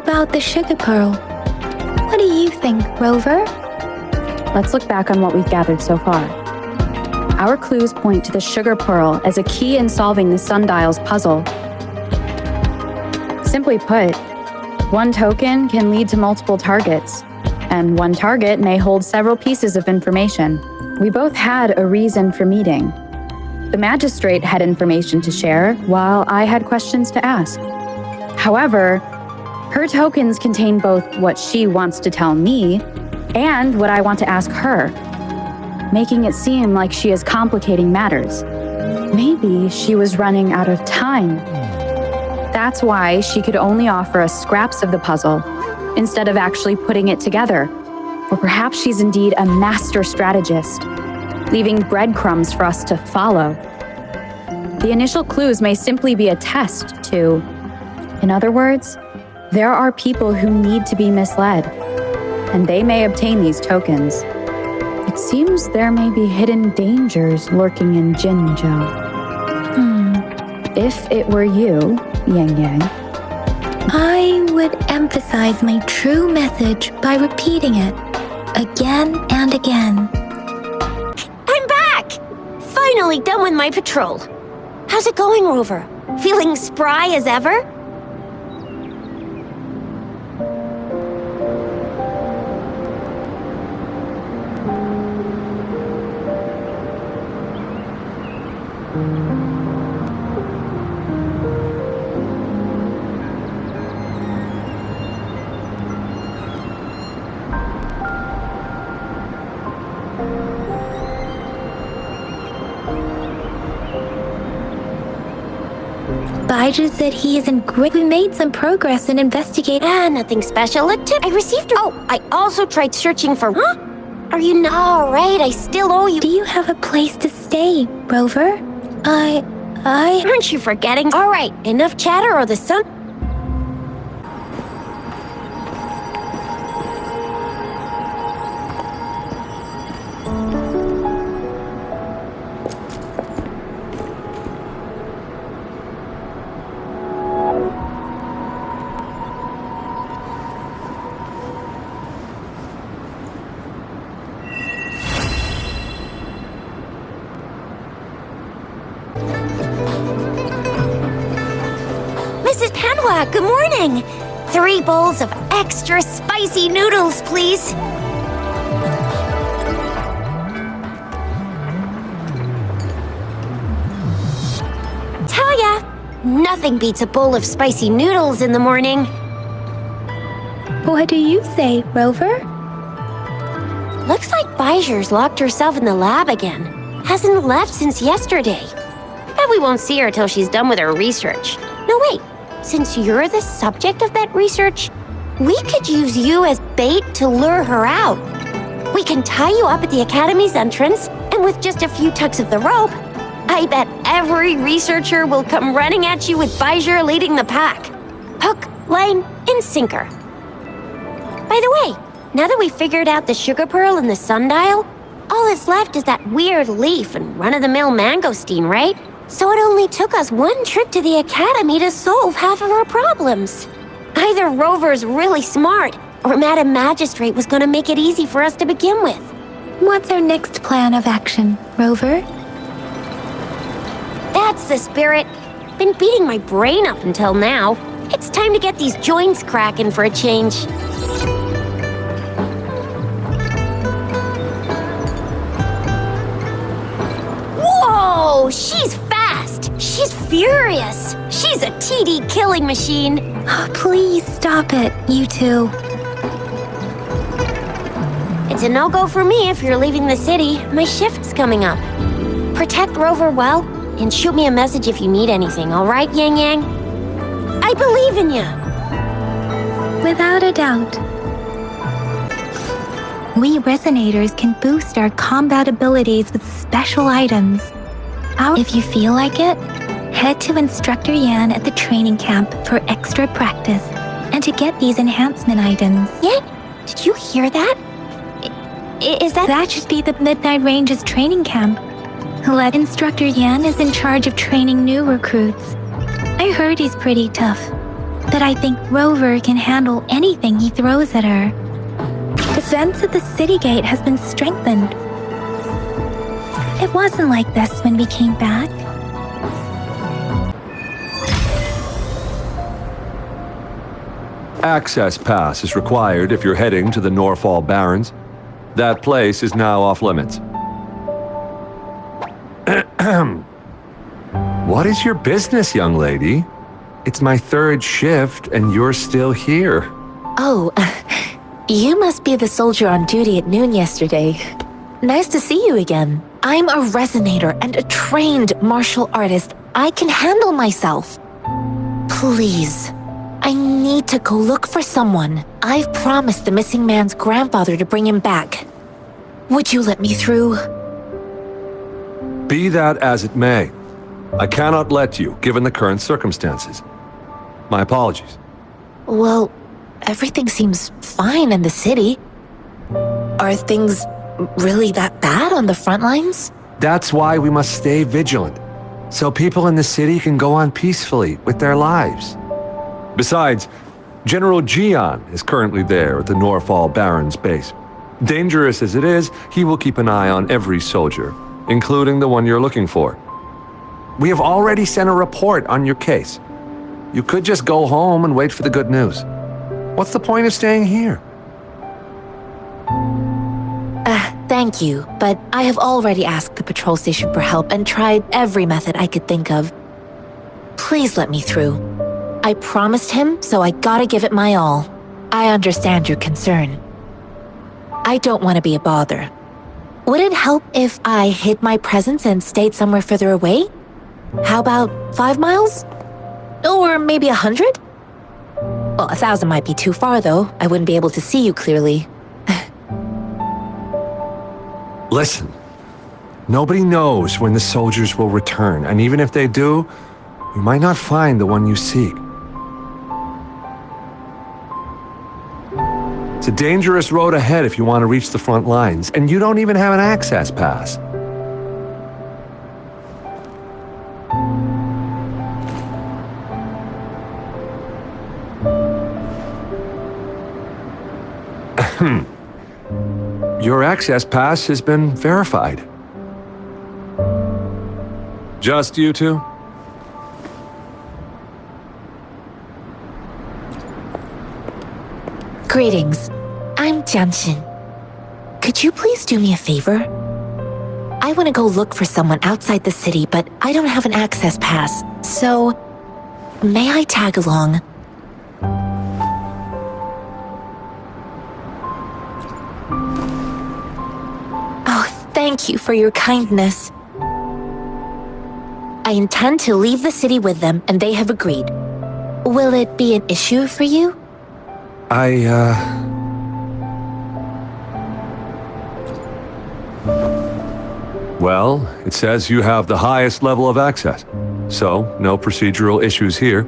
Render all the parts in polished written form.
about the sugar pearl. What do you think, Rover? Let's look back on what we've gathered so far. Our clues point to the sugar pearl as a key in solving the sundial's puzzle. Simply put, one token can lead to multiple targets, and one target may hold several pieces of information. We both had a reason for meeting. The magistrate had information to share, while I had questions to ask. However, her tokens contain both what she wants to tell me and what I want to ask her, making it seem like she is complicating matters. Maybe she was running out of time. That's why she could only offer us scraps of the puzzle instead of actually putting it together. Or perhaps she's indeed a master strategist, leaving breadcrumbs for us to follow. The initial clues may simply be a test to... In other words, there are people who need to be misled, and they may obtain these tokens. It seems there may be hidden dangers lurking in Jinzhou. If it were you, Yang Yang, I would emphasize my true message by repeating it again and again. I'm back! Finally done with my patrol. How's it going, Rover? Feeling spry as ever? Baiju said he is in great... We made some progress in investigating... Nothing special. A tip I received... Oh, I also tried searching for... Huh? Are you not... All right, I still owe you... Do you have a place to stay, Rover? Aren't you forgetting? All right, enough chatter or the sun... Mrs. Panhua, good morning! 3 bowls of extra spicy noodles, please. Tell ya, nothing beats a bowl of spicy noodles in the morning. What do you say, Rover? Looks like Baiju's locked herself in the lab again. Hasn't left since yesterday. Bet we won't see her till she's done with her research. No, wait. Since you're the subject of that research, we could use you as bait to lure her out. We can tie you up at the Academy's entrance, and with just a few tugs of the rope, I bet every researcher will come running at you with Baiju leading the pack. Hook, line, and sinker. By the way, now that we've figured out the sugar pearl and the sundial, all that's left is that weird leaf and run-of-the-mill mangosteen, right? So it only took us one trip to the Academy to solve half of our problems. Either Rover's really smart, or Madam Magistrate was gonna make it easy for us to begin with. What's our next plan of action, Rover? That's the spirit. Been beating my brain up until now. It's time to get these joints cracking for a change. Whoa! She's fast! She's furious! She's a TD killing machine! Oh, please stop it, you two. It's a no-go for me if you're leaving the city. My shift's coming up. Protect Rover well, and shoot me a message if you need anything, all right, Yang Yang? I believe in you! Without a doubt. We Resonators can boost our combat abilities with special items. If you feel like it, head to Instructor Yan at the training camp for extra practice and to get these enhancement items. Yan, did you hear that? Is that... That should be the Midnight Ranges training camp. Instructor Yan is in charge of training new recruits. I heard he's pretty tough. that I think Rover can handle anything he throws at her. Defense at the city gate has been strengthened. It wasn't like this when we came back. Access pass is required if you're heading to the Norfall Barrens. That place is now off limits. What is your business, young lady? It's my third shift and you're still here. Oh, you must be the soldier on duty at noon yesterday. Nice to see you again. I'm a resonator and a trained martial artist. I can handle myself. Please, I need to go look for someone. I've promised the missing man's grandfather to bring him back. Would you let me through? Be that as it may, I cannot let you, given the current circumstances. My apologies. Well, everything seems fine in the city. Are things really that bad on the front lines? That's why we must stay vigilant, so people in the city can go on peacefully with their lives. Besides, General Gian is currently there at the Norfall Barrens base. Dangerous as it is, he will keep an eye on every soldier, including the one you're looking for. We have already sent a report on your case. You could just go home and wait for the good news. What's the point of staying here? Thank you, but I have already asked the patrol station for help and tried every method I could think of. Please let me through. I promised him, so I gotta give it my all. I understand your concern. I don't want to be a bother. Would it help if I hid my presence and stayed somewhere further away? How about 5 miles? Or maybe 100? Well, 1,000 might be too far, though. I wouldn't be able to see you clearly. Listen, nobody knows when the soldiers will return, and even if they do, you might not find the one you seek. It's a dangerous road ahead if you want to reach the front lines, and you don't even have an access pass. Your access pass has been verified. Just you two? Greetings. I'm Jianshin. Could you please do me a favor? I want to go look for someone outside the city, but I don't have an access pass, so may I tag along? Thank you for your kindness. I intend to leave the city with them, and they have agreed. Will it be an issue for you? Well, it says you have the highest level of access, so no procedural issues here.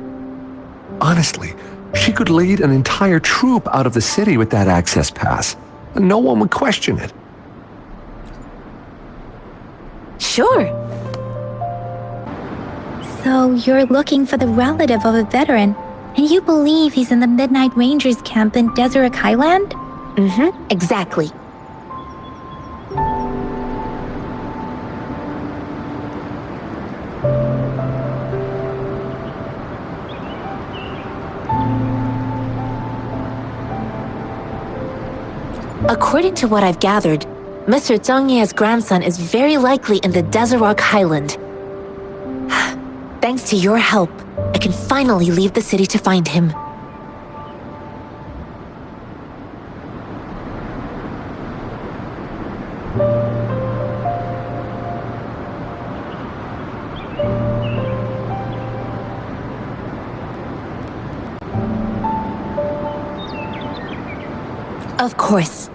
Honestly, she could lead an entire troop out of the city with that access pass, and no one would question it. Sure. So you're looking for the relative of a veteran, and you believe he's in the Midnight Rangers camp in Deseret Highland? Mm-hmm, exactly. According to what I've gathered, Mr. Zhang Ye's grandson is very likely in the Deseret Highland. Thanks to your help, I can finally leave the city to find him. Of course.